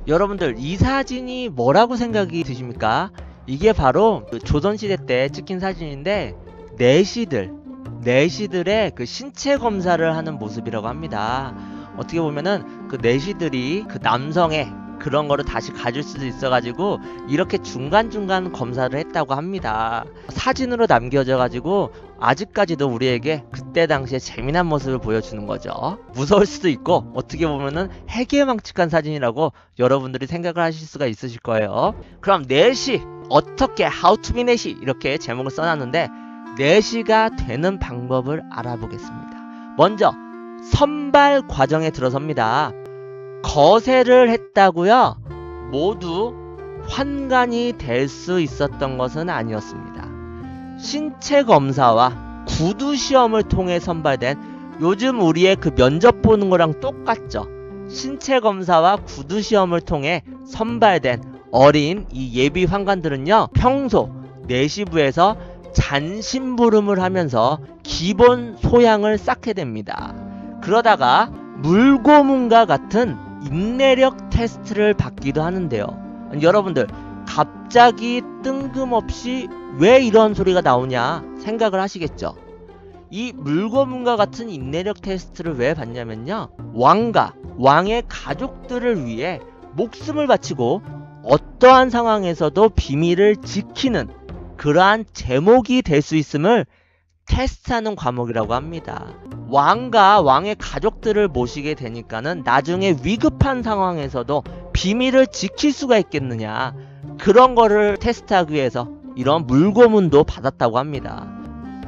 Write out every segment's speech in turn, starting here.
여러분들 이 사진이 뭐라고 생각이 드십니까? 이게 바로 그 조선시대 때 찍힌 사진인데 내시들의 그 신체 검사를 하는 모습이라고 합니다. 어떻게 보면은 그 내시들이 그 남성의 그런 거를 다시 가질 수도 있어가지고 이렇게 중간중간 검사를 했다고 합니다. 사진으로 남겨져가지고 아직까지도 우리에게 그때 당시에 재미난 모습을 보여주는 거죠. 무서울 수도 있고 어떻게 보면은 해괴망측한 사진이라고 여러분들이 생각을 하실 수가 있으실 거예요. 그럼 내시 어떻게 How to be 내시 이렇게 제목을 써놨는데 내시가 되는 방법을 알아보겠습니다. 먼저 선발 과정에 들어섭니다. 거세를 했다고요? 모두 환관이 될 수 있었던 것은 아니었습니다. 신체 검사와 구두 시험을 통해 선발된, 요즘 우리의 그 면접 보는 거랑 똑같죠. 신체 검사와 구두 시험을 통해 선발된 어린 이 예비 환관들은요, 평소 내시부에서 잔심부름을 하면서 기본 소양을 쌓게 됩니다. 그러다가 물고문과 같은 인내력 테스트를 받기도 하는데요. 여러분들 갑자기 뜬금없이 왜 이런 소리가 나오냐 생각을 하시겠죠. 이 물고문과 같은 인내력 테스트를 왜 받냐면요, 왕의 가족들을 위해 목숨을 바치고 어떠한 상황에서도 비밀을 지키는 그러한 제목이 될 수 있음을 테스트하는 과목이라고 합니다. 왕과 왕의 가족들을 모시게 되니까는 나중에 위급한 상황에서도 비밀을 지킬 수가 있겠느냐, 그런 거를 테스트하기 위해서 이런 물고문도 받았다고 합니다.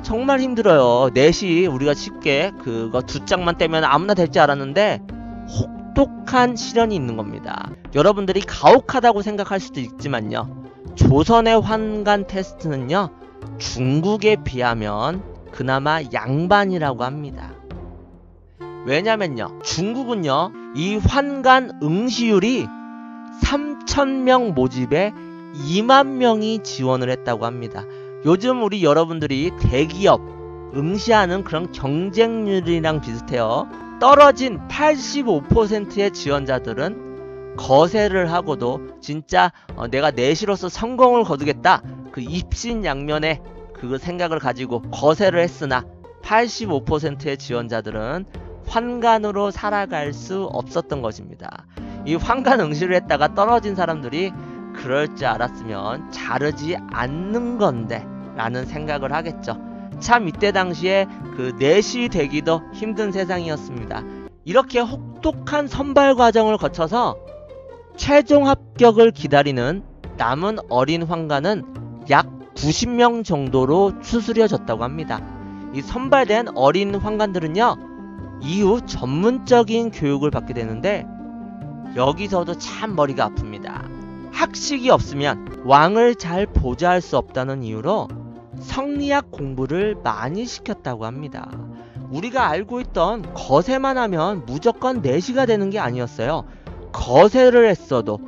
정말 힘들어요. 내시 우리가 쉽게 그거 두 짝만 떼면 아무나 될 줄 알았는데 혹독한 시련이 있는 겁니다. 여러분들이 가혹하다고 생각할 수도 있지만요, 조선의 환관 테스트는요 중국에 비하면 그나마 양반이라고 합니다. 왜냐면요, 중국은요 이 환관 응시율이 3,000명 모집에 2만 명이 지원을 했다고 합니다. 요즘 우리 여러분들이 대기업 응시하는 그런 경쟁률이랑 비슷해요. 떨어진 85%의 지원자들은 거세를 하고도 진짜 내가 내시로서 성공을 거두겠다, 그 입신양면의 그 생각을 가지고 거세를 했으나 85%의 지원자들은 환관으로 살아갈 수 없었던 것입니다. 이 환관 응시를 했다가 떨어진 사람들이 그럴 줄 알았으면 자르지 않는 건데 라는 생각을 하겠죠. 참 이때 당시에 그 내시 되기도 힘든 세상이었습니다. 이렇게 혹독한 선발 과정을 거쳐서 최종 합격을 기다리는 남은 어린 환관은 약 90명 정도로 추스려졌다고 합니다. 이 선발된 어린 환관들은요 이후 전문적인 교육을 받게 되는데 여기서도 참 머리가 아픕니다. 학식이 없으면 왕을 잘 보좌할 수 없다는 이유로 성리학 공부를 많이 시켰다고 합니다. 우리가 알고 있던 거세만 하면 무조건 내시가 되는 게 아니었어요. 거세를 했어도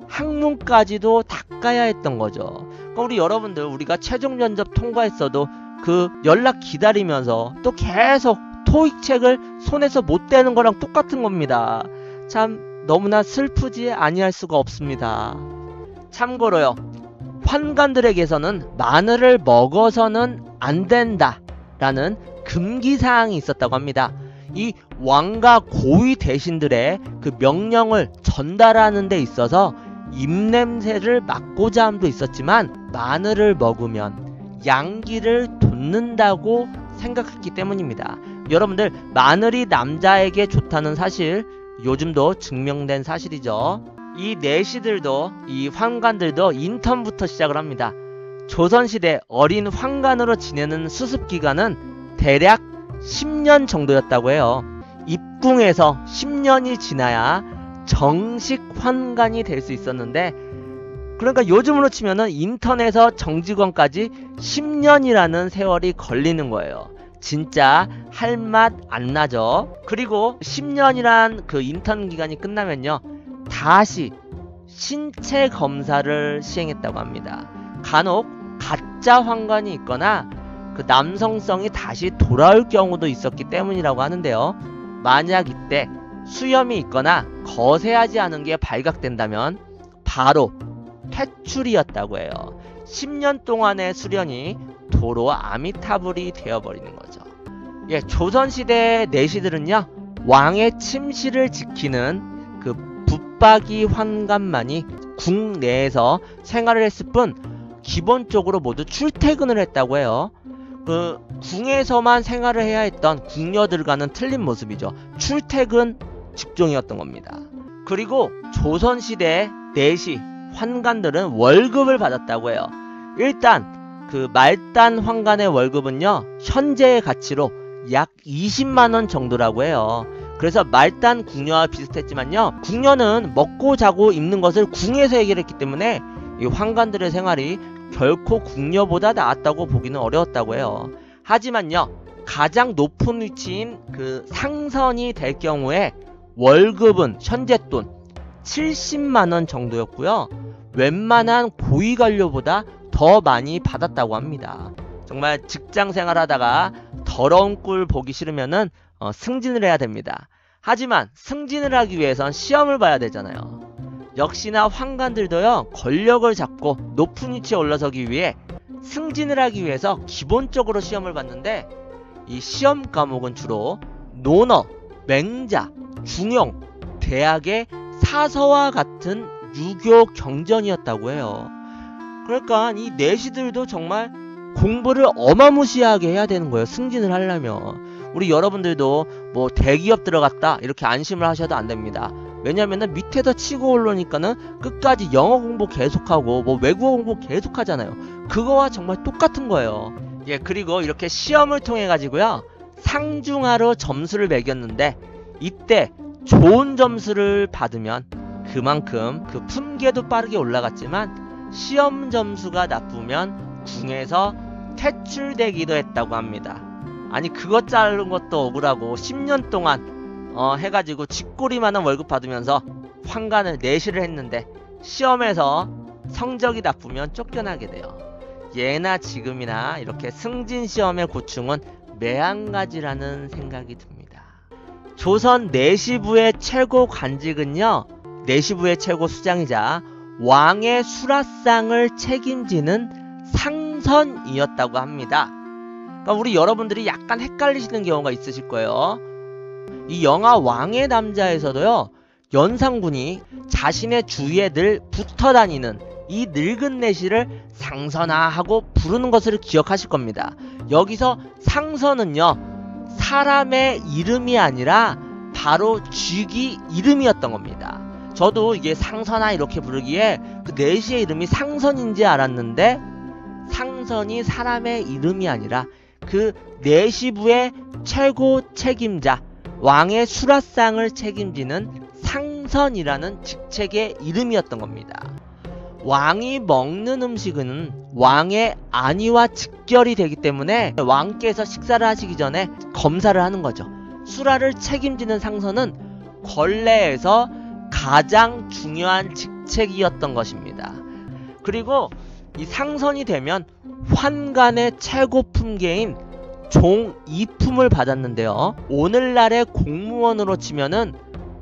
학문까지도 닦아야 했던 거죠. 그러니까 우리 여러분들, 우리가 최종 면접 통과했어도 그 연락 기다리면서 또 계속 토익 책을 손에서 못 대는 거랑 똑같은 겁니다. 참 너무나 슬프지 아니할 수가 없습니다. 참고로요, 환관들에게서는 마늘을 먹어서는 안 된다 라는 금기사항이 있었다고 합니다. 이 왕과 고위 대신들의 그 명령을 전달하는 데 있어서 입냄새를 막고자 함도 있었지만 마늘을 먹으면 양기를 돋는다고 생각했기 때문입니다. 여러분들, 마늘이 남자에게 좋다는 사실 요즘도 증명된 사실이죠. 이 내시들도, 이 환관들도 인턴부터 시작을 합니다. 조선시대 어린 환관으로 지내는 수습기간은 대략 10년 정도였다고 해요. 입궁에서 10년이 지나야 정식 환관이 될 수 있었는데, 그러니까 요즘으로 치면은 인턴에서 정직원까지 10년이라는 세월이 걸리는 거예요. 진짜 할 맛 안 나죠. 그리고 10년이란 그 인턴 기간이 끝나면요 다시 신체 검사를 시행했다고 합니다. 간혹 가짜 환관이 있거나 그 남성성이 다시 돌아올 경우도 있었기 때문이라고 하는데요, 만약 이때 수염이 있거나 거세하지 않은 게 발각된다면 바로 퇴출이었다고 해요. 10년 동안의 수련이 도로 아미타불이 되어버리는 거죠. 예, 조선시대 내시들은요, 왕의 침실을 지키는 그 붙박이 환관만이 국내에서 생활을 했을 뿐 기본적으로 모두 출퇴근을 했다고 해요. 그 궁에서만 생활을 해야 했던 궁녀들과는 틀린 모습이죠. 출퇴근 직종이었던 겁니다. 그리고 조선시대 내시 환관들은 월급을 받았다고 해요. 일단 그 말단 환관의 월급은요, 현재의 가치로 약 20만원 정도라고 해요. 그래서 말단 궁녀와 비슷했지만요, 궁녀는 먹고 자고 입는 것을 궁에서 해결했기 때문에 이 환관들의 생활이 결코 궁녀보다 나았다고 보기는 어려웠다고 해요. 하지만요, 가장 높은 위치인 그 상선이 될 경우에 월급은 현재 돈 70만원 정도였고요, 웬만한 고위관료보다 더 많이 받았다고 합니다. 정말 직장 생활하다가 더러운 꼴 보기 싫으면은 승진을 해야 됩니다. 하지만 승진을 하기 위해선 시험을 봐야 되잖아요. 역시나 환관들도요, 권력을 잡고 높은 위치에 올라서기 위해 승진을 하기 위해서 기본적으로 시험을 봤는데, 이 시험 과목은 주로 논어, 맹자, 중용, 대학의 사서와 같은 유교 경전이었다고 해요. 그러니까 이 내시들도 정말 공부를 어마무시하게 해야 되는 거예요, 승진을 하려면. 우리 여러분들도 뭐 대기업 들어갔다 이렇게 안심을 하셔도 안 됩니다. 왜냐면은 밑에서 치고 올라오니까는 끝까지 영어 공부 계속하고 뭐 외국어 공부 계속하잖아요. 그거와 정말 똑같은 거예요. 예, 그리고 이렇게 시험을 통해 가지고요, 상중하로 점수를 매겼는데, 이때 좋은 점수를 받으면 그만큼 그 품계도 빠르게 올라갔지만, 시험 점수가 나쁘면 궁에서 퇴출되기도 했다고 합니다. 아니, 그것 자른 것도 억울하고 10년 동안 해가지고 쥐꼬리만한 월급 받으면서 환관을 내시를 했는데 시험에서 성적이 나쁘면 쫓겨나게 돼요. 예나 지금이나 이렇게 승진 시험의 고충은 매한가지라는 생각이 듭니다. 조선 내시부의 최고 관직은요, 내시부의 최고 수장이자 왕의 수라상을 책임지는 상선이었다고 합니다. 그러니까 우리 여러분들이 약간 헷갈리시는 경우가 있으실 거예요. 이 영화 왕의 남자에서도요, 연상군이 자신의 주위에 늘 붙어다니는 이 늙은 내시를 상선아 하고 부르는 것을 기억하실 겁니다. 여기서 상선은요, 사람의 이름이 아니라 바로 쥐기 이름이었던 겁니다. 저도 이게 상선아 이렇게 부르기에 그 내시의 이름이 상선인지 알았는데, 상선이 사람의 이름이 아니라 그 내시부의 최고 책임자, 왕의 수라상을 책임지는 상선이라는 직책의 이름이었던 겁니다. 왕이 먹는 음식은 왕의 안위와 직결이 되기 때문에 왕께서 식사를 하시기 전에 검사를 하는 거죠. 수라를 책임지는 상선은 권례에서 가장 중요한 직책이었던 것입니다. 그리고 이 상선이 되면 환관의 최고 품계인 종 2품을 받았는데요, 오늘날의 공무원으로 치면은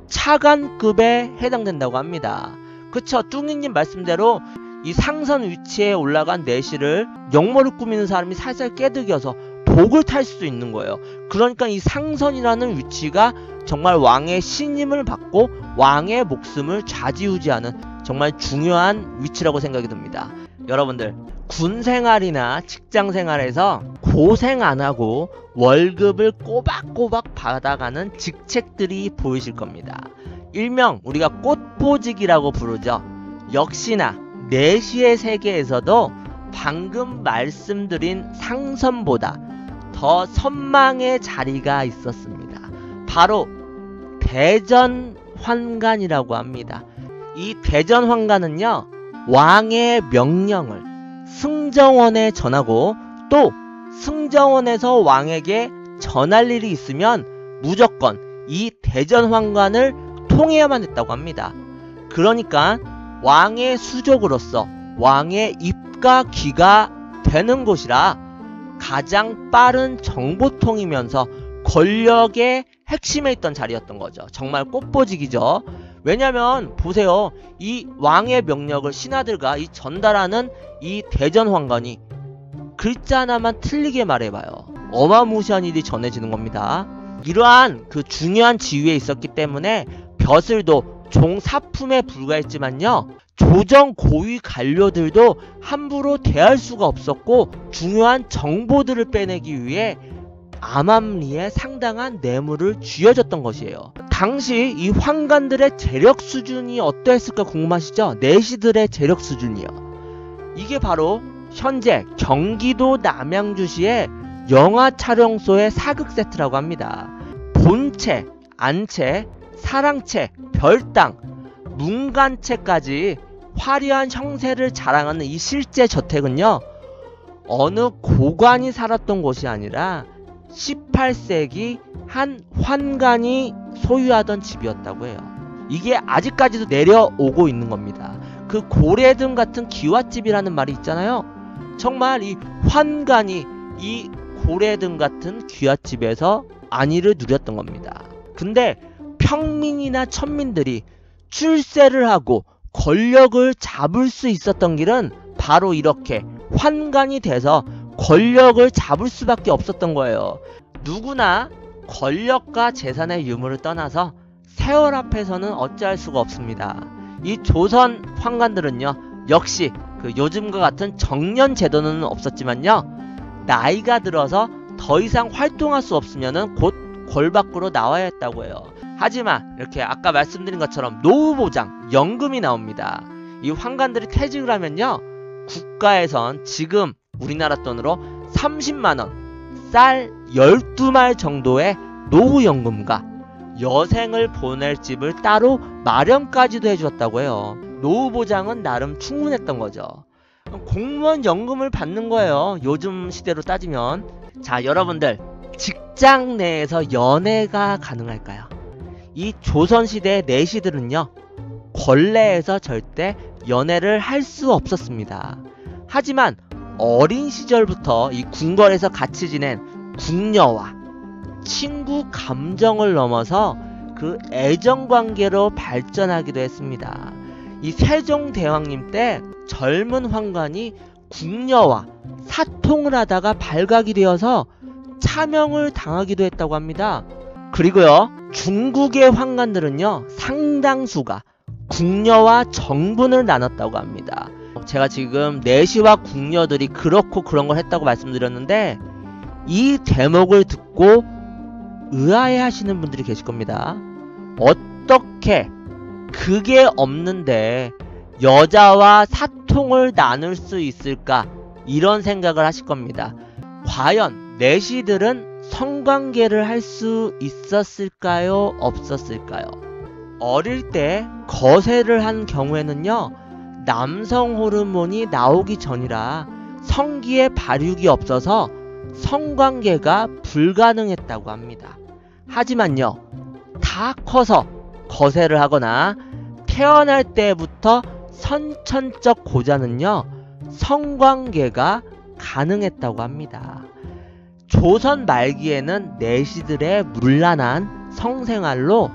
차관급에 해당된다고 합니다. 그쵸, 뚱이님 말씀대로 이 상선 위치에 올라간 내시를 역모를 꾸미는 사람이 살살 깨득여서 독을 탈 수도 있는 거예요. 그러니까 이 상선이라는 위치가 정말 왕의 신임을 받고 왕의 목숨을 좌지우지하는 정말 중요한 위치라고 생각이 듭니다. 여러분들, 군생활이나 직장생활에서 고생 안하고 월급을 꼬박꼬박 받아가는 직책들이 보이실 겁니다. 일명 우리가 꽃보직이라고 부르죠. 역시나 내시의 세계에서도 방금 말씀드린 상선보다 더 선망의 자리가 있었습니다. 바로 대전환관이라고 합니다. 이 대전환관은요, 왕의 명령을 승정원에 전하고 또 승정원에서 왕에게 전할 일이 있으면 무조건 이 대전환관을 통해야만 했다고 합니다. 그러니까 왕의 수족으로서 왕의 입과 귀가 되는 곳이라 가장 빠른 정보통이면서 권력의 핵심에 있던 자리였던 거죠. 정말 꽃보직이죠. 왜냐면 보세요. 이 왕의 명령을 신하들과 이 전달하는 이 대전황관이 글자 하나만 틀리게 말해봐요. 어마무시한 일이 전해지는 겁니다. 이러한 그 중요한 지위에 있었기 때문에 벼슬도 종사품에 불과했지만요, 조정 고위 관료들도 함부로 대할 수가 없었고, 중요한 정보들을 빼내기 위해 암암리에 상당한 뇌물을 쥐어줬던 것이에요. 당시 이 환관들의 재력 수준이 어떠했을까 궁금하시죠? 내시들의 재력 수준이요. 이게 바로 현재 경기도 남양주시의 영화 촬영소의 사극 세트라고 합니다. 본체, 안채, 사랑채, 별당, 문간채까지 화려한 형세를 자랑하는 이 실제 저택은요, 어느 고관이 살았던 곳이 아니라 18세기 한 환관이 소유하던 집이었다고 해요. 이게 아직까지도 내려오고 있는 겁니다. 그 고래등 같은 기와집이라는 말이 있잖아요. 정말 이 환관이 이 고래등 같은 귀화집에서 안위를 누렸던 겁니다. 근데 평민이나 천민들이 출세를 하고 권력을 잡을 수 있었던 길은 바로 이렇게 환관이 돼서 권력을 잡을 수밖에 없었던 거예요. 누구나 권력과 재산의 유무를 떠나서 세월 앞에서는 어찌할 수가 없습니다. 이 조선 환관들은요, 역시 그 요즘과 같은 정년 제도는 없었지만요, 나이가 들어서 더 이상 활동할 수 없으면은 곧 골 밖으로 나와야 했다고 해요. 하지만 이렇게 아까 말씀드린 것처럼 노후보장, 연금이 나옵니다. 이 환관들이 퇴직을 하면요, 국가에선 지금 우리나라 돈으로 30만원, 쌀 12말 정도의 노후연금과 여생을 보낼 집을 따로 마련까지도 해주었다고 해요. 노후보장은 나름 충분했던 거죠. 공무원 연금을 받는 거예요, 요즘 시대로 따지면. 자, 여러분들, 직장 내에서 연애가 가능할까요? 이 조선시대의 내시들은요, 권례에서 절대 연애를 할 수 없었습니다. 하지만 어린 시절부터 이 궁궐에서 같이 지낸 궁녀와 친구 감정을 넘어서 그 애정관계로 발전하기도 했습니다. 이 세종대왕님 때 젊은 환관이 궁녀와 사통을 하다가 발각이 되어서 차명을 당하기도 했다고 합니다. 그리고요, 중국의 환관들은요, 상당수가 궁녀와 정분을 나눴다고 합니다. 제가 지금 내시와 궁녀들이 그렇고 그런 걸 했다고 말씀드렸는데, 이 대목을 듣고 의아해 하시는 분들이 계실 겁니다. 어떻게 그게 없는데 여자와 사통을 나눌 수 있을까? 이런 생각을 하실 겁니다. 과연 내시들은 성관계를 할 수 있었을까요? 없었을까요? 어릴 때 거세를 한 경우에는요, 남성 호르몬이 나오기 전이라 성기의 발육이 없어서 성관계가 불가능했다고 합니다. 하지만요, 다 커서 거세를 하거나 태어날 때부터 선천적 고자는요, 성관계가 가능했다고 합니다. 조선 말기에는 내시들의 문란한 성생활로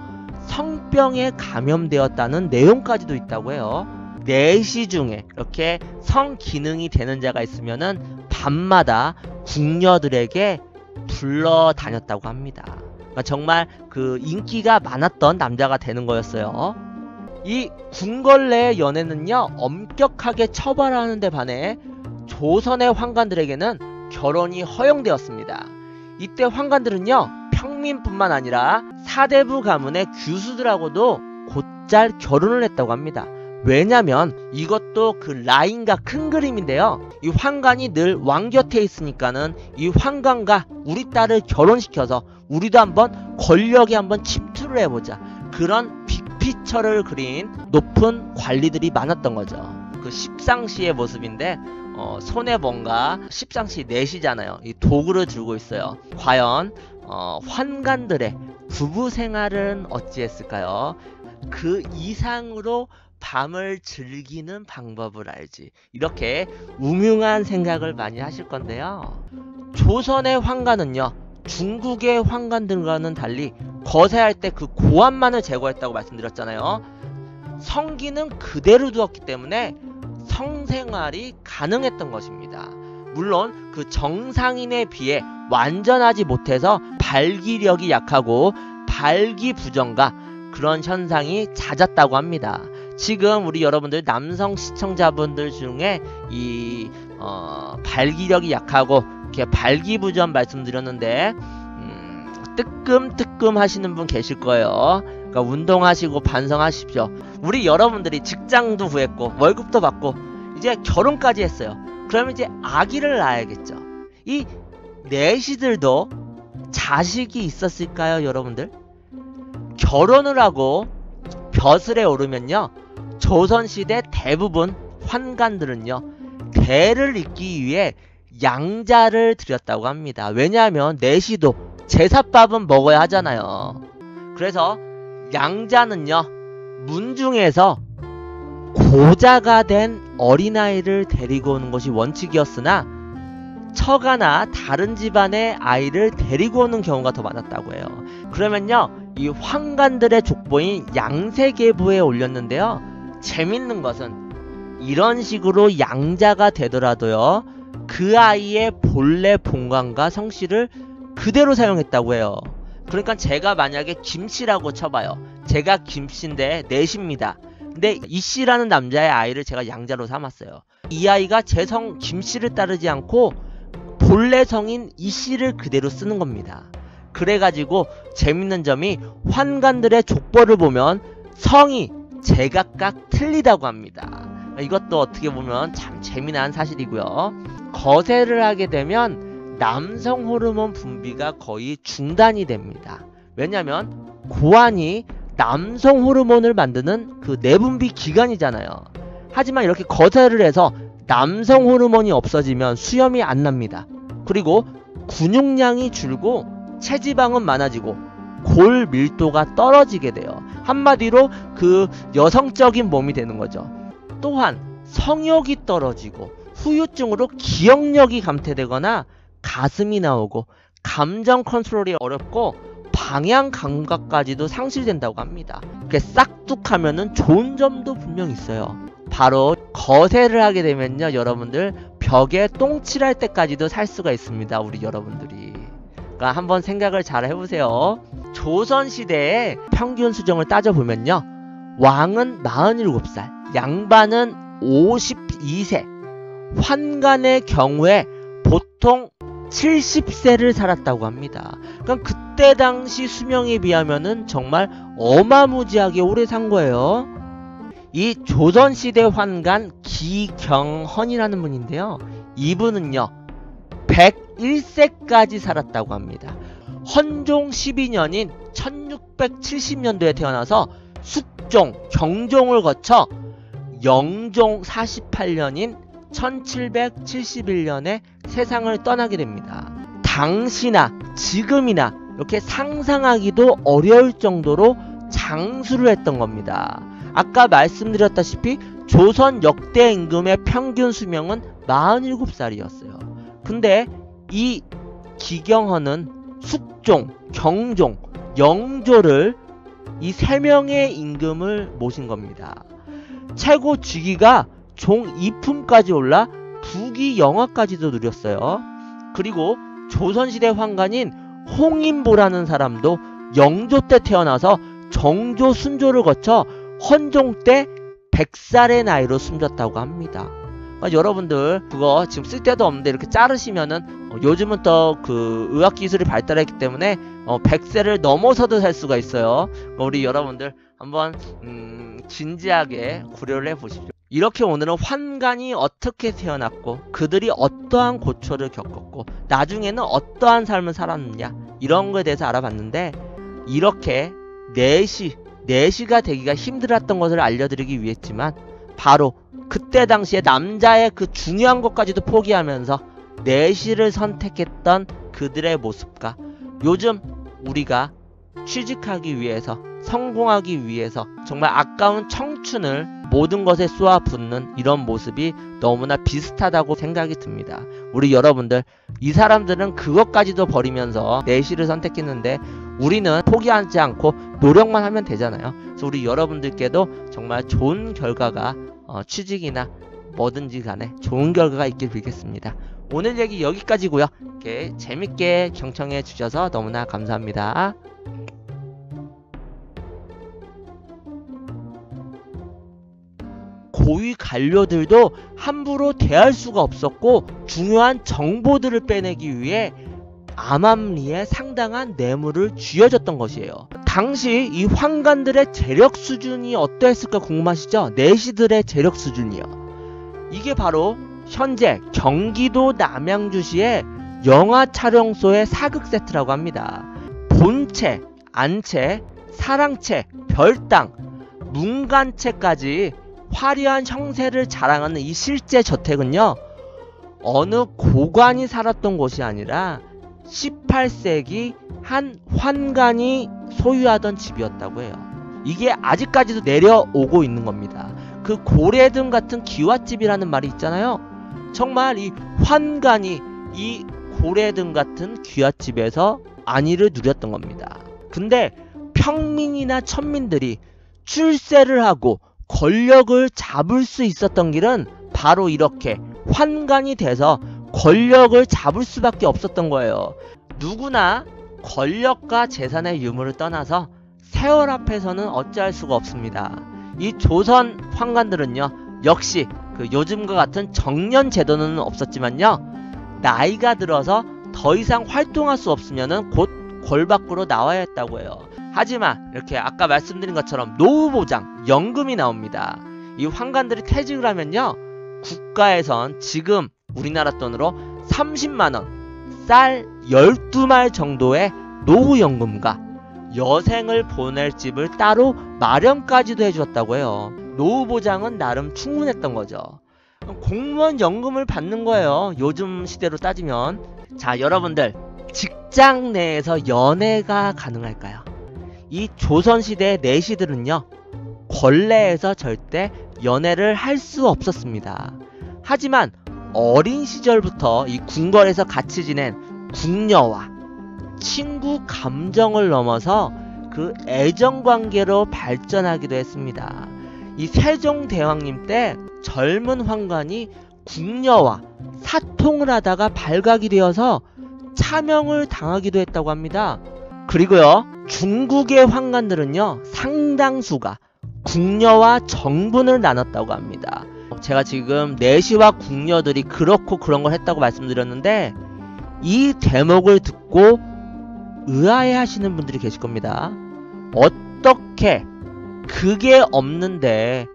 성병에 감염되었다는 내용까지도 있다고 해요. 내시 중에 이렇게 성기능이 되는 자가 있으면은 밤마다 궁녀들에게 불러 다녔다고 합니다. 그러니까 정말 그 인기가 많았던 남자가 되는 거였어요. 이 궁궐 내의 연애는요, 엄격하게 처벌하는 데 반해 조선의 환관들에게는 결혼이 허용되었습니다. 이때 환관들은요, 평민뿐만 아니라 사대부 가문의 규수들하고도 곧잘 결혼을 했다고 합니다. 왜냐면 이것도 그 라인과 큰 그림인데요, 이 환관이 늘 왕 곁에 있으니까는 이 환관과 우리 딸을 결혼시켜서 우리도 한번 권력에 한번 침투를 해보자, 그런 빅피처를 그린 높은 관리들이 많았던 거죠. 그 십상시의 모습인데, 손에 뭔가 십상시 내시잖아요. 이 도구를 들고 있어요. 과연 환관들의 부부 생활은 어찌했을까요? 그 이상으로 밤을 즐기는 방법을 알지, 이렇게 우명한 생각을 많이 하실 건데요. 조선의 환관은요, 중국의 환관들과는 달리 거세할 때 그 고환만을 제거했다고 말씀드렸잖아요. 성기는 그대로 두었기 때문에 성생활이 가능했던 것입니다. 물론 그 정상인에 비해 완전하지 못해서 발기력이 약하고 발기부전과 그런 현상이 잦았다고 합니다. 지금 우리 여러분들 남성 시청자분들 중에 이 발기력이 약하고 이렇게 발기부전 말씀드렸는데 뜨끔뜨끔 하시는 분 계실 거예요. 그러니까 운동하시고 반성하십시오. 우리 여러분들이 직장도 구했고 월급도 받고 이제 결혼까지 했어요. 그러면 이제 아기를 낳아야겠죠. 이 내시들도 자식이 있었을까요, 여러분들? 결혼을 하고 벼슬에 오르면요, 조선시대 대부분 환관들은요 대를 잇기 위해 양자를 드렸다고 합니다. 왜냐하면 내시도 제삿밥은 먹어야 하잖아요. 그래서 양자는요 문중에서 고자가 된 어린아이를 데리고 오는 것이 원칙이었으나 처가나 다른 집안의 아이를 데리고 오는 경우가 더 많았다고 해요. 그러면요 이 환관들의 족보인 양세계부에 올렸는데요, 재밌는 것은 이런 식으로 양자가 되더라도요 그 아이의 본래 본관과 성씨를 그대로 사용했다고 해요. 그러니까 제가 만약에 김씨라고 쳐봐요. 제가 김씨인데 내시입니다. 근데 이씨라는 남자의 아이를 제가 양자로 삼았어요. 이 아이가 제 성 김씨를 따르지 않고 본래 성인 이씨를 그대로 쓰는 겁니다. 그래가지고 재밌는 점이 환관들의 족보를 보면 성이 제각각 틀리다고 합니다. 이것도 어떻게 보면 참 재미난 사실이고요. 거세를 하게 되면 남성 호르몬 분비가 거의 중단이 됩니다. 왜냐면 고환이 남성 호르몬을 만드는 그 내분비 기관이잖아요. 하지만 이렇게 거세를 해서 남성 호르몬이 없어지면 수염이 안 납니다. 그리고 근육량이 줄고 체지방은 많아지고 골 밀도가 떨어지게 돼요. 한마디로 그 여성적인 몸이 되는 거죠. 또한 성욕이 떨어지고 후유증으로 기억력이 감퇴되거나 가슴이 나오고 감정 컨트롤이 어렵고 방향 감각까지도 상실된다고 합니다. 이렇게 싹둑하면은 좋은 점도 분명 있어요. 바로 거세를 하게 되면요 여러분들 벽에 똥칠할 때까지도 살 수가 있습니다. 우리 여러분들이. 그러니까 한번 생각을 잘 해보세요. 조선시대의 평균 수정을 따져보면요 왕은 47살, 양반은 52세, 환관의 경우에 보통 70세를 살았다고 합니다. 그럼 그때 당시 수명에 비하면은 정말 어마무지하게 오래 산 거예요. 이 조선시대 환관 기경헌이라는 분인데요, 이분은요 101세까지 살았다고 합니다. 헌종 12년인 1670년도에 태어나서 숙종, 경종을 거쳐 영종 48년인 1771년에 세상을 떠나게 됩니다. 당시나 지금이나 이렇게 상상하기도 어려울 정도로 장수를 했던 겁니다. 아까 말씀드렸다시피 조선 역대 임금의 평균 수명은 47살이었어요. 근데 이 기경헌은 숙종, 경종, 영조를 이 3명의 임금을 모신 겁니다. 최고 직위가 종 2품까지 올라 부기 영화까지도 누렸어요. 그리고 조선시대 환관인 홍인보라는 사람도 영조 때 태어나서 정조, 순조를 거쳐 헌종 때 100살의 나이로 숨졌다고 합니다. 그러니까 여러분들 그거 지금 쓸데도 없는데 이렇게 자르시면은 요즘은 또 그 의학기술이 발달했기 때문에 100세를 넘어서도 살 수가 있어요. 그러니까 우리 여러분들 한번 진지하게 고려를 해보십시오. 이렇게 오늘은 환관이 어떻게 태어났고 그들이 어떠한 고초를 겪었고 나중에는 어떠한 삶을 살았느냐 이런 거에 대해서 알아봤는데, 이렇게 내시가 되기가 힘들었던 것을 알려드리기 위했지만 바로 그때 당시에 남자의 그 중요한 것까지도 포기하면서 내시를 선택했던 그들의 모습과 요즘 우리가 취직하기 위해서, 성공하기 위해서 정말 아까운 청춘을 모든 것에 쏘아붓는 이런 모습이 너무나 비슷하다고 생각이 듭니다. 우리 여러분들, 이 사람들은 그것까지도 버리면서 내시를 선택했는데 우리는 포기하지 않고 노력만 하면 되잖아요. 그래서 우리 여러분들께도 정말 좋은 결과가 취직이나 뭐든지 간에 좋은 결과가 있길 빌겠습니다. 오늘 얘기 여기까지고요. 이렇게 재밌게 경청해 주셔서 너무나 감사합니다. 고위 관료들도 함부로 대할 수가 없었고 중요한 정보들을 빼내기 위해 암암리에 상당한 뇌물을 쥐어줬던 것이에요. 당시 이 환관들의 재력 수준이 어떠했을까 궁금하시죠? 내시들의 재력 수준이요. 이게 바로 현재 경기도 남양주시의 영화 촬영소의 사극 세트라고 합니다. 본체, 안채, 사랑채, 별당, 문간채까지 화려한 형세를 자랑하는 이 실제 저택은요, 어느 고관이 살았던 곳이 아니라 18세기 한 환관이 소유하던 집이었다고 해요. 이게 아직까지도 내려오고 있는 겁니다. 그 고래등 같은 기와집이라는 말이 있잖아요. 정말 이 환관이 이 고래등 같은 귀화집에서 안위를 누렸던 겁니다. 근데 평민이나 천민들이 출세를 하고 권력을 잡을 수 있었던 길은 바로 이렇게 환관이 돼서 권력을 잡을 수밖에 없었던 거예요. 누구나 권력과 재산의 유무를 떠나서 세월 앞에서는 어찌할 수가 없습니다. 이 조선 환관들은요, 역시 그 요즘과 같은 정년 제도는 없었지만요, 나이가 들어서 더 이상 활동할 수 없으면은 곧 골 밖으로 나와야 했다고 해요. 하지만 이렇게 아까 말씀드린 것처럼 노후보장, 연금이 나옵니다. 이 환관들이 퇴직을 하면요, 국가에선 지금 우리나라 돈으로 30만원, 쌀 12말 정도의 노후연금과 여생을 보낼 집을 따로 마련까지도 해주었다고 해요. 노후보장은 나름 충분했던 거죠. 공무원 연금을 받는 거예요, 요즘 시대로 따지면. 자, 여러분들, 직장 내에서 연애가 가능할까요? 이 조선시대의 내시들은요, 권례에서 절대 연애를 할 수 없었습니다. 하지만 어린 시절부터 이 궁궐에서 같이 지낸 궁녀와 친구 감정을 넘어서 그 애정관계로 발전하기도 했습니다. 이 세종대왕님 때 젊은 환관이 궁녀와 사통을 하다가 발각이 되어서 차명을 당하기도 했다고 합니다. 그리고요, 중국의 환관들은요, 상당수가 궁녀와 정분을 나눴다고 합니다. 제가 지금 내시와 궁녀들이 그렇고 그런 걸 했다고 말씀드렸는데, 이 대목을 듣고 의아해 하시는 분들이 계실 겁니다. 어떻게 그게 없는데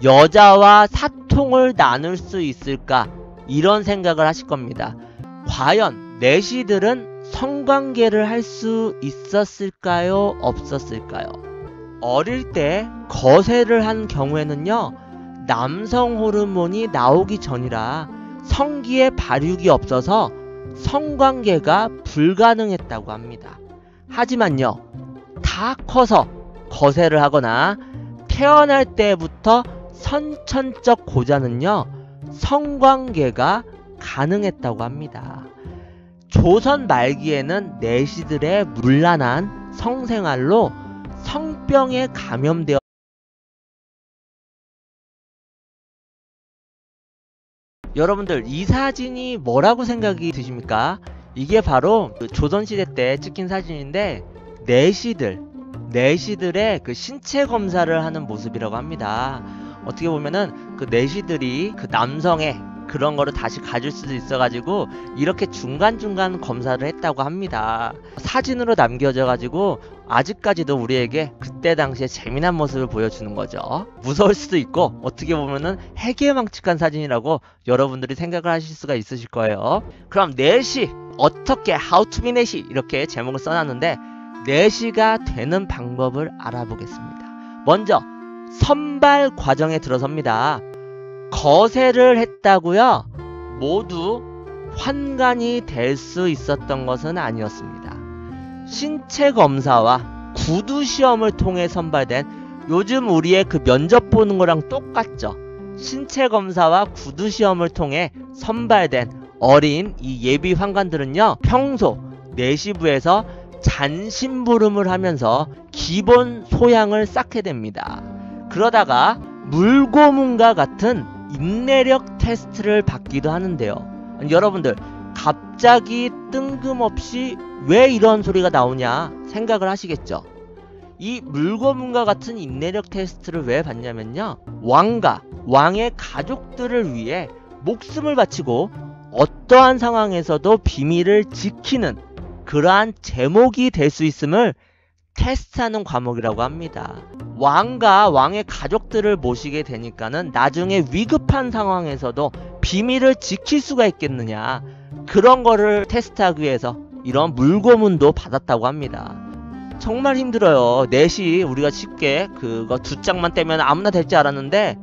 여자와 사통을 나눌 수 있을까? 이런 생각을 하실 겁니다. 과연 내시들은 성관계를 할 수 있었을까요? 없었을까요? 어릴 때 거세를 한 경우에는요, 남성 호르몬이 나오기 전이라 성기의 발육이 없어서 성관계가 불가능했다고 합니다. 하지만요, 다 커서 거세를 하거나 태어날 때부터 선천적 고자는요, 성관계가 가능했다고 합니다. 조선 말기에는 내시들의 문란한 성생활로 성병에 감염되어 여러분들, 이 사진이 뭐라고 생각이 드십니까? 이게 바로 그 조선시대 때 찍힌 사진인데, 내시들의 그 신체 검사를 하는 모습이라고 합니다. 어떻게 보면은 그 내시들이 그 남성의 그런 거를 다시 가질 수도 있어가지고 이렇게 중간중간 검사를 했다고 합니다. 사진으로 남겨져가지고 아직까지도 우리에게 그때 당시에 재미난 모습을 보여주는 거죠. 무서울 수도 있고 어떻게 보면은 해괴망측한 사진이라고 여러분들이 생각을 하실 수가 있으실 거예요. 그럼 내시, 어떻게 How to be 내시, 이렇게 제목을 써놨는데, 내시가 되는 방법을 알아보겠습니다. 먼저 선발 과정에 들어섭니다. 거세를 했다고요? 모두 환관이 될 수 있었던 것은 아니었습니다. 신체 검사와 구두 시험을 통해 선발된, 요즘 우리의 그 면접 보는 거랑 똑같죠. 신체 검사와 구두 시험을 통해 선발된 어린 이 예비 환관들은요, 평소 내시부에서 잔심부름을 하면서 기본 소양을 쌓게 됩니다. 그러다가 물고문과 같은 인내력 테스트를 받기도 하는데요. 아니, 여러분들 갑자기 뜬금없이 왜 이런 소리가 나오냐 생각을 하시겠죠. 이 물고문과 같은 인내력 테스트를 왜 받냐면요, 왕과 왕의 가족들을 위해 목숨을 바치고 어떠한 상황에서도 비밀을 지키는 그러한 제목이 될 수 있음을 테스트하는 과목이라고 합니다. 왕과 왕의 가족들을 모시게 되니까는 나중에 위급한 상황에서도 비밀을 지킬 수가 있겠느냐, 그런 거를 테스트하기 위해서 이런 물고문도 받았다고 합니다. 정말 힘들어요. 내시 우리가 쉽게 그거 두 짝만 떼면 아무나 될 줄 알았는데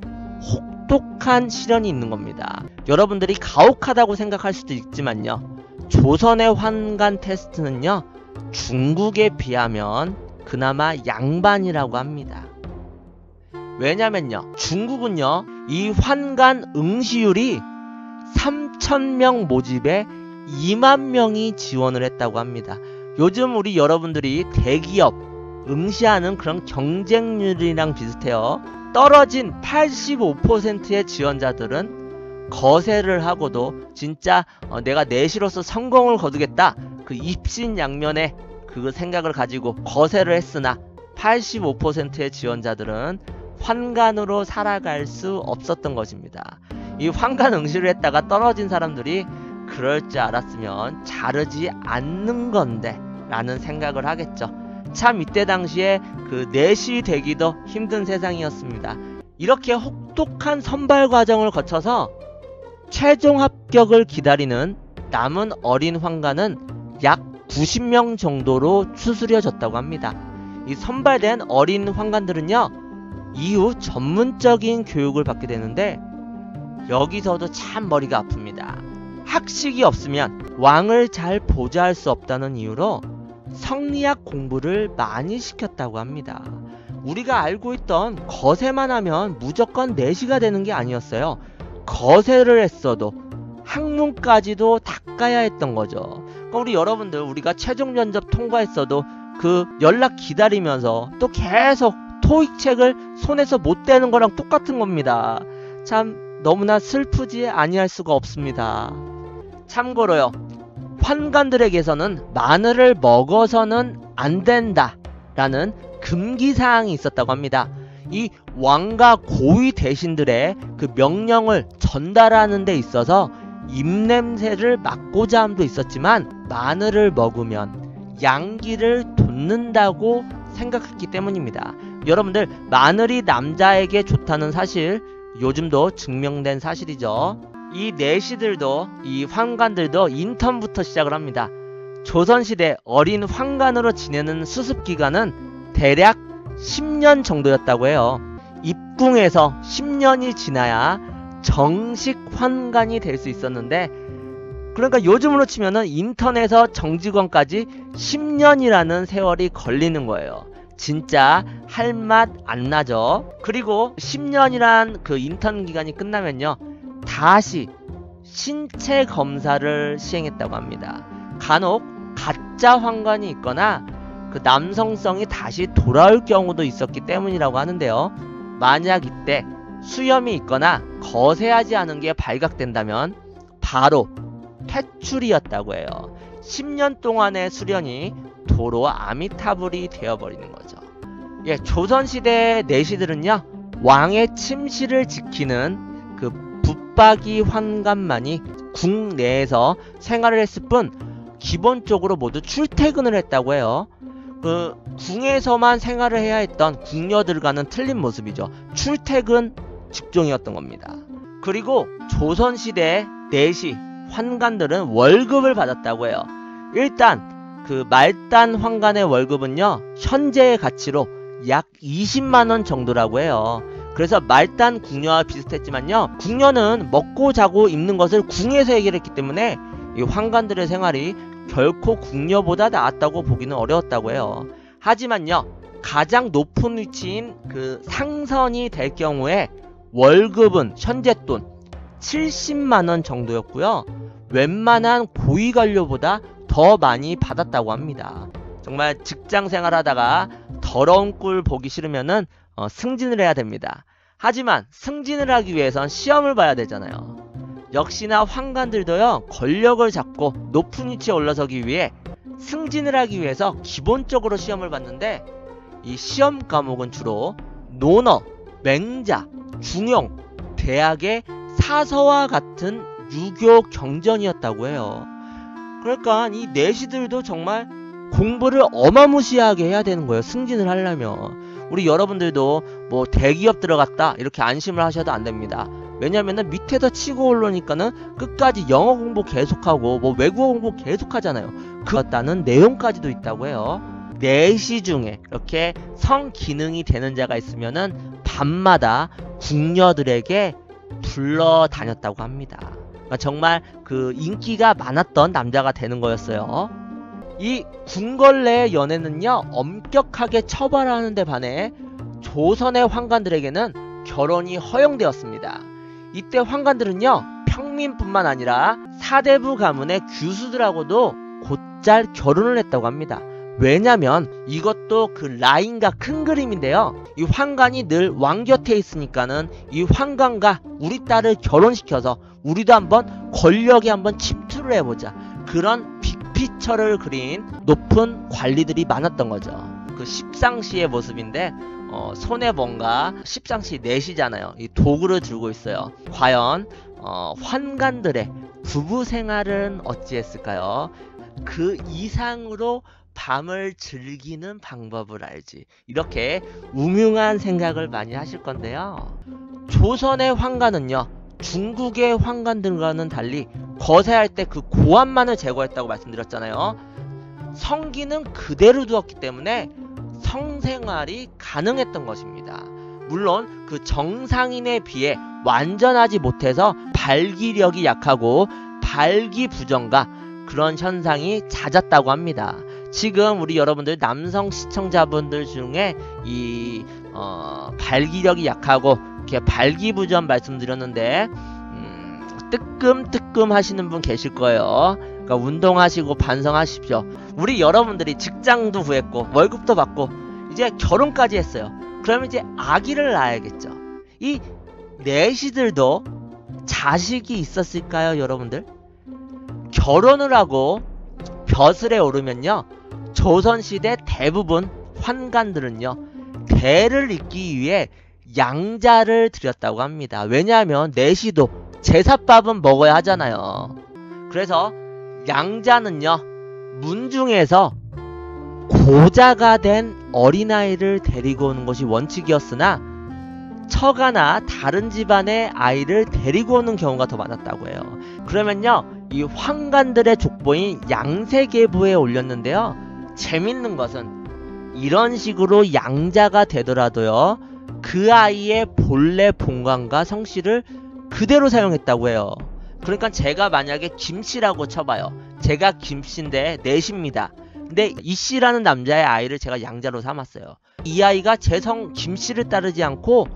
혹독한 시련이 있는 겁니다. 여러분들이 가혹하다고 생각할 수도 있지만요, 조선의 환관 테스트는요, 중국에 비하면 그나마 양반이라고 합니다. 왜냐면요, 중국은요, 이 환관 응시율이 3,000명 모집에 2만 명이 지원을 했다고 합니다. 요즘 우리 여러분들이 대기업 응시하는 그런 경쟁률이랑 비슷해요. 떨어진 85%의 지원자들은 거세를 하고도 진짜 내가 내시로서 성공을 거두겠다, 그 입신양면의 그 생각을 가지고 거세를 했으나 85%의 지원자들은 환관으로 살아갈 수 없었던 것입니다. 이 환관 응시를 했다가 떨어진 사람들이 그럴 줄 알았으면 자르지 않는 건데 라는 생각을 하겠죠. 참 이때 당시에 그 내시 되기도 힘든 세상이었습니다. 이렇게 혹독한 선발 과정을 거쳐서 최종 합격을 기다리는 남은 어린 환관은 약 90명 정도로 추스려졌다고 합니다. 이 선발된 어린 환관들은요, 이후 전문적인 교육을 받게 되는데 여기서도 참 머리가 아픕니다. 학식이 없으면 왕을 잘 보좌할 수 없다는 이유로 성리학 공부를 많이 시켰다고 합니다. 우리가 알고 있던 거세만 하면 무조건 내시가 되는 게 아니었어요. 거세를 했어도 학문까지도 닦아야 했던 거죠. 그러니까 우리 여러분들, 우리가 최종 면접 통과했어도 그 연락 기다리면서 또 계속 토익 책을 손에서 못 대는 거랑 똑같은 겁니다. 참 너무나 슬프지 아니할 수가 없습니다. 참고로요, 환관들에게서는 마늘을 먹어서는 안 된다 라는 금기사항이 있었다고 합니다. 이 왕과 고위 대신들의 그 명령을 전달하는 데 있어서 입냄새를 막고자 함도 있었지만 마늘을 먹으면 양기를 돋는다고 생각했기 때문입니다. 여러분들, 마늘이 남자에게 좋다는 사실 요즘도 증명된 사실이죠. 이 내시들도, 이 환관들도 인턴부터 시작을 합니다. 조선시대 어린 환관으로 지내는 수습기간은 대략 10년 정도였다고 해요. 입궁에서 10년이 지나야 정식 환관이 될 수 있었는데, 그러니까 요즘으로 치면은 인턴에서 정직원까지 10년이라는 세월이 걸리는 거예요. 진짜 할 맛 안 나죠. 그리고 10년이란 그 인턴 기간이 끝나면요, 다시 신체 검사를 시행했다고 합니다. 간혹 가짜 환관이 있거나 그 남성성이 다시 돌아올 경우도 있었기 때문이라고 하는데요. 만약 이때 수염이 있거나 거세하지 않은 게 발각된다면 바로 퇴출이었다고 해요. 10년 동안의 수련이 도로 아미타불이 되어버리는 거죠. 예, 조선시대 내시들은요, 왕의 침실을 지키는 그 붙박이 환관만이 국내에서 생활을 했을 뿐 기본적으로 모두 출퇴근을 했다고 해요. 그 궁에서만 생활을 해야 했던 궁녀들과는 틀린 모습이죠. 출퇴근 직종이었던 겁니다. 그리고 조선시대 내시 환관들은 월급을 받았다고 해요. 일단 그 말단 환관의 월급은요, 현재의 가치로 약 20만원 정도라고 해요. 그래서 말단 궁녀와 비슷했지만요, 궁녀는 먹고 자고 입는 것을 궁에서 해결했기 때문에 이 환관들의 생활이 결코 궁녀보다 나았다고 보기는 어려웠다고 해요. 하지만요, 가장 높은 위치인 그 상선이 될 경우에 월급은 현재 돈 70만원 정도였고요. 웬만한 고위 관료보다 더 많이 받았다고 합니다. 정말 직장 생활하다가 더러운 꼴 보기 싫으면은 승진을 해야 됩니다. 하지만 승진을 하기 위해선 시험을 봐야 되잖아요. 역시나 환관들도요, 권력을 잡고 높은 위치에 올라서기 위해 승진을 하기 위해서 기본적으로 시험을 봤는데, 이 시험 과목은 주로 논어, 맹자, 중용, 대학의 사서와 같은 유교 경전이었다고 해요. 그러니까 이 내시들도 정말 공부를 어마무시하게 해야 되는 거예요, 승진을 하려면. 우리 여러분들도 뭐 대기업 들어갔다 이렇게 안심을 하셔도 안 됩니다. 왜냐면은 밑에서 치고 올라오니까는 끝까지 영어 공부 계속하고 뭐 외국어 공부 계속하잖아요. 그렇다는 내용까지도 있다고 해요. 내시 중에 이렇게 성기능이 되는 자가 있으면은 밤마다 궁녀들에게 불러다녔다고 합니다. 그러니까 정말 그 인기가 많았던 남자가 되는 거였어요. 이 궁궐내의 연애는요, 엄격하게 처벌하는 데 반해 조선의 환관들에게는 결혼이 허용되었습니다. 이때 환관들은요, 평민뿐만 아니라 사대부 가문의 규수들하고도 곧잘 결혼을 했다고 합니다. 왜냐면 이것도 그 라인과 큰 그림인데요, 이 환관이 늘 왕 곁에 있으니까는 이 환관과 우리 딸을 결혼시켜서 우리도 한번 권력에 한번 침투를 해보자, 그런 빅피처를 그린 높은 관리들이 많았던 거죠. 그 십상시의 모습인데 손에 뭔가, 십상시 내시잖아요, 이 도구를 들고 있어요. 과연 환관들의 부부 생활은 어찌했을까요? 그 이상으로 밤을 즐기는 방법을 알지, 이렇게 우명한 생각을 많이 하실 건데요. 조선의 환관은요, 중국의 환관들과는 달리 거세할 때 그 고환만을 제거했다고 말씀드렸잖아요. 성기는 그대로 두었기 때문에 성생활이 가능했던 것입니다. 물론 그 정상인에 비해 완전하지 못해서 발기력이 약하고 발기부전과 그런 현상이 잦았다고 합니다. 지금 우리 여러분들 남성 시청자분들 중에 이 발기력이 약하고 이렇게 발기부전 말씀드렸는데 뜨끔뜨끔 하시는 분 계실 거예요. 그러니까 운동하시고 반성하십시오. 우리 여러분들이 직장도 구했고 월급도 받고 이제 결혼까지 했어요. 그러면 이제 아기를 낳아야겠죠. 이 내시들도 자식이 있었을까요, 여러분들? 결혼을 하고 벼슬에 오르면요, 조선시대 대부분 환관들은요, 대를 잇기 위해 양자를 드렸다고 합니다. 왜냐하면 내시도 제삿밥은 먹어야 하잖아요. 그래서 양자는요, 문중에서 고자가 된 어린아이를 데리고 오는 것이 원칙이었으나 처가나 다른 집안의 아이를 데리고 오는 경우가 더 많았다고 해요. 그러면요, 이 환관들의 족보인 양세계부에 올렸는데요, 재밌는 것은 이런 식으로 양자가 되더라도요, 그 아이의 본래 본관과 성씨를 그대로 사용했다고 해요. 그러니까 제가 만약에 김씨라고 쳐봐요. 제가 김씨인데 내시입니다. 근데 이씨라는 남자의 아이를 제가 양자로 삼았어요. 이 아이가 제 성 김씨를 따르지 않고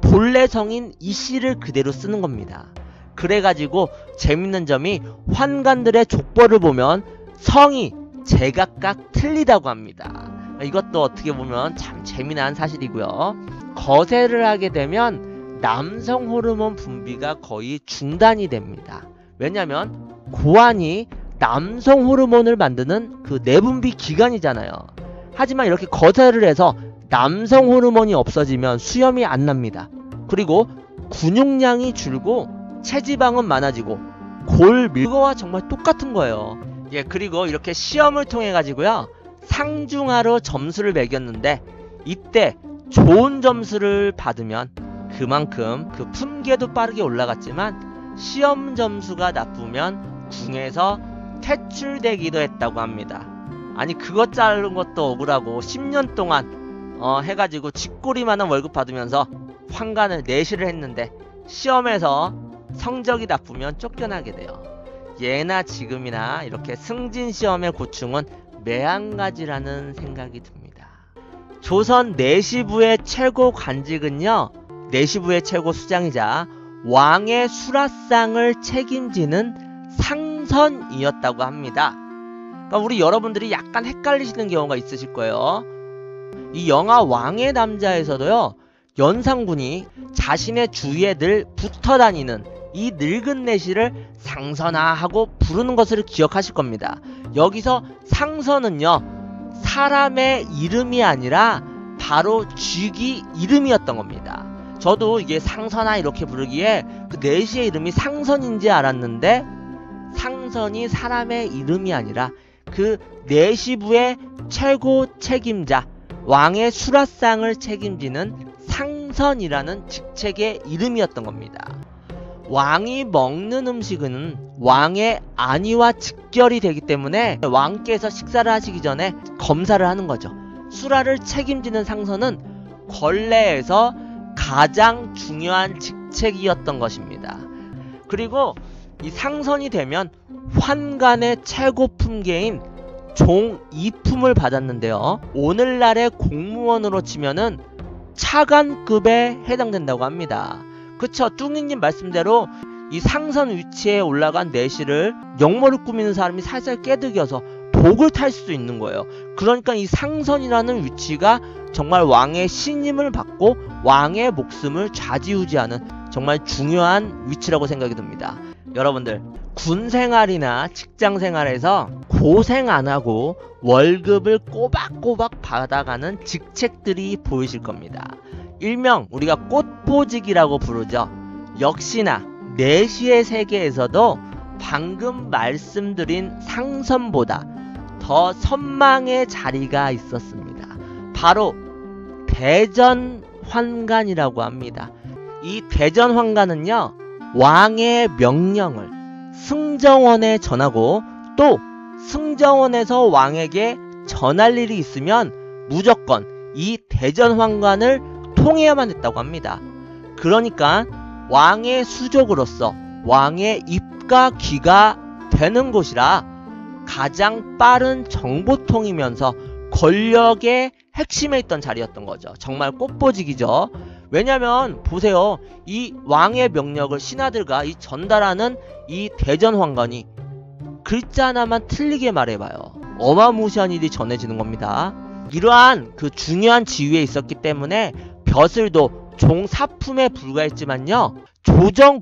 본래 성인 이씨를 그대로 쓰는 겁니다. 그래가지고 재밌는 점이 환관들의 족보를 보면 성이 제각각 틀리다고 합니다. 이것도 어떻게 보면 참 재미난 사실이고요. 거세를 하게 되면 남성 호르몬 분비가 거의 중단이 됩니다. 왜냐면 고환이 남성 호르몬을 만드는 그 내분비 기관이잖아요. 하지만 이렇게 거세를 해서 남성 호르몬이 없어지면 수염이 안 납니다. 그리고 근육량이 줄고 체지방은 많아지고 골밀거와 정말 똑같은 거예요. 예, 그리고 이렇게 시험을 통해 가지고요, 상중하로 점수를 매겼는데 이때 좋은 점수를 받으면 그만큼 그 품계도 빠르게 올라갔지만 시험 점수가 나쁘면 궁에서 퇴출되기도 했다고 합니다. 아니 그것 자른 것도 억울하고 10년 동안 해가지고 쥐꼬리만한 월급 받으면서 환관을 내시를 했는데 시험에서 성적이 나쁘면 쫓겨나게 돼요. 예나 지금이나 이렇게 승진 시험의 고충은 매한가지라는 생각이 듭니다. 조선 내시부의 최고 관직은요, 내시부의 최고 수장이자 왕의 수라상을 책임지는 상선이었다고 합니다. 그러니까 우리 여러분들이 약간 헷갈리시는 경우가 있으실 거예요. 이 영화 왕의 남자에서도요, 연산군이 자신의 주위에 늘 붙어 다니는 이 늙은 내시를 상선아 하고 부르는 것을 기억하실 겁니다. 여기서 상선은요, 사람의 이름이 아니라 바로 쥐기 이름이었던 겁니다. 저도 이게 상선아 이렇게 부르기에 그 내시의 이름이 상선인지 알았는데, 상선이 사람의 이름이 아니라 그 내시부의 최고 책임자, 왕의 수라상을 책임지는 상선이라는 직책의 이름이었던 겁니다. 왕이 먹는 음식은 왕의 안위와 직결이 되기 때문에 왕께서 식사를 하시기 전에 검사를 하는 거죠. 수라를 책임지는 상선은 권례에서 가장 중요한 직책이었던 것입니다. 그리고 이 상선이 되면 환관의 최고 품계인 종 2품을 받았는데요, 오늘날의 공무원으로 치면은 차관급에 해당된다고 합니다. 그쵸, 뚱이님 말씀대로 이 상선 위치에 올라간 내시를 역모를 꾸미는 사람이 살살 깨득여서 독을 탈 수도 있는 거예요. 그러니까 이 상선이라는 위치가 정말 왕의 신임을 받고 왕의 목숨을 좌지우지하는 정말 중요한 위치라고 생각이 듭니다. 여러분들, 군생활이나 직장생활에서 고생 안하고 월급을 꼬박꼬박 받아가는 직책들이 보이실 겁니다. 일명 우리가 꽃보직이라고 부르죠. 역시나 내시의 세계에서도 방금 말씀드린 상선보다 더 선망의 자리가 있었습니다. 바로 대전환관이라고 합니다. 이 대전환관은요, 왕의 명령을 승정원에 전하고 또 승정원에서 왕에게 전할 일이 있으면 무조건 이 대전환관을 통해야만 했다고 합니다. 그러니까 왕의 수족으로서 왕의 입과 귀가 되는 곳이라 가장 빠른 정보통이면서 권력의 핵심에 있던 자리였던 거죠. 정말 꽃보직이죠. 왜냐면 보세요, 이 왕의 명령을 신하들과 이 전달하는 이 대전환관이 글자 하나만 틀리게 말해봐요, 어마무시한 일이 전해지는 겁니다. 이러한 그 중요한 지위에 있었기 때문에 벼슬도 종 4품에 불과했지만요, 조정